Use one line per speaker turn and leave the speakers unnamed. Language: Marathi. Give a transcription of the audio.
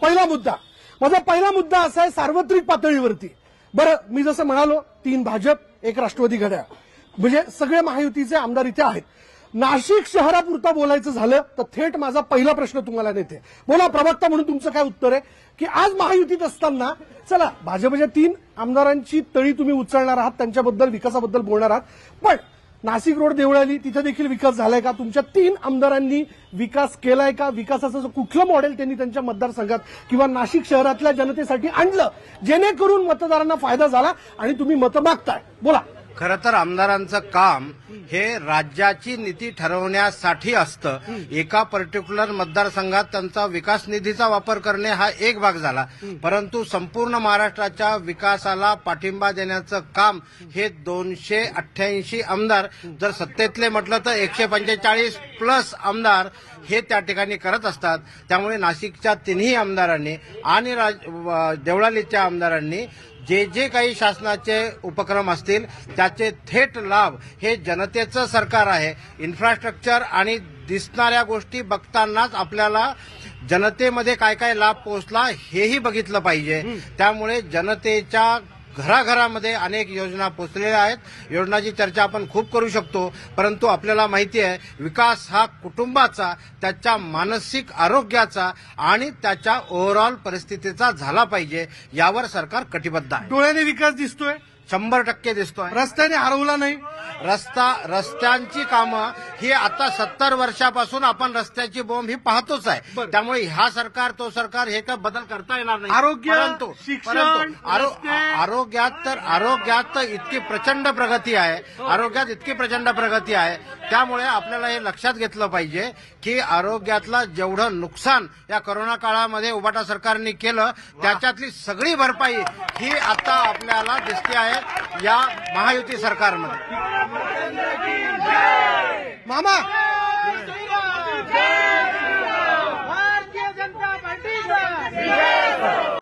पहिला मुद्दा असा आहे सार्वत्रिक पातळीवरती. बरं, मी जसं म्हणालो 3 भाजप 1 राष्ट्रवादी घड्याळ, म्हणजे सगळे महायुतीचे आमदार इथे आहेत. नाशिक शहरापुरता बोलायचं झालं तर थेट माझा पहिला प्रश्न तुम्हाला नेते बोला, प्रवक्ता म्हणून तुमचं काय उत्तर आहे की आज महायुतीत असताना चला भाजपच्या 3 आमदारांची तळी तुम्ही उचलणार आहात, त्यांच्याबद्दल विकासाबद्दल बोलणार आहात, पण नाशिक रोड देवळाली तिथे देखील विकास झालाय का? तुमच्या 3 आमदारांनी विकास केलाय का? विकासाचं कुठलं मॉडेल त्यांनी त्यांच्या मतदारसंघात किंवा नाशिक शहरातल्या जनतेसाठी आणलं जेणेकरून मतदारांना फायदा झाला आणि तुम्ही मतं मागताय? बोला.
खरं तर आमदारांचं काम हे राज्याची नीती ठरवण्यासाठी असतं. एका पर्टिक्युलर मतदारसंघात त्यांचा विकास निधीचा वापर करणे हा एक भाग झाला, परंतु संपूर्ण महाराष्ट्राच्या विकासाला पाठिंबा देण्याचं काम हे 288 आमदार, जर सत्तेतले म्हटलं तर 145 प्लस आमदार हे त्या ठिकाणी करत असतात. त्यामुळे नाशिकच्या 3ही आमदारांनी आणि देवळालीच्या आमदारांनी जे जे काही शासनाचे उपक्रम असतील त्याचे थेट लाभ हे जनतेचं सरकार आहे. इन्फ्रास्ट्रक्चर आणि दिसणाऱ्या गोष्टी बघतानाच आपल्याला जनतेमध्ये काय काय लाभ पोहोचला हेही बघितलं पाहिजे. त्यामुळे जनतेच्या घराघरामध्ये अनेक योजना पोचलेल्या आहेत. योजनाची चर्चा आपण खूप करू शकतो, परंतु आपल्याला माहिती आहे विकास हा कुटुंबाचा, त्याच्या मानसिक आरोग्याचा आणि त्याच्या ओव्हरऑल परिस्थितीचा झाला पाहिजे. यावर सरकार कटिबद्ध आहे.
डोळ्याने विकास दिसतोय,
100% दिसतोय.
रस्त्याने हरवला नाही.
रस्त्यांची कामं ही आता 70 वर्षापासून आपण रस्त्याची बोंब ही पाहतोच आहे. त्यामुळे हा सरकार तो सरकार हे काय बदल करता येणार नाही.
आरोग्य, शिक्षण,
आरोग्यात तर इतकी प्रचंड प्रगती आहे. आरोग्यात इतकी प्रचंड प्रगती आहे. त्यामुळे आपल्याला हे लक्षात घेतलं पाहिजे की आरोग्यातलं जेवढं नुकसान या कोरोना काळामध्ये उभाटा सरकारने केलं त्याच्यातली सगळी भरपाई ही आता आपल्याला दिसते आहे या महायुती सरकारमध्ये.
मामा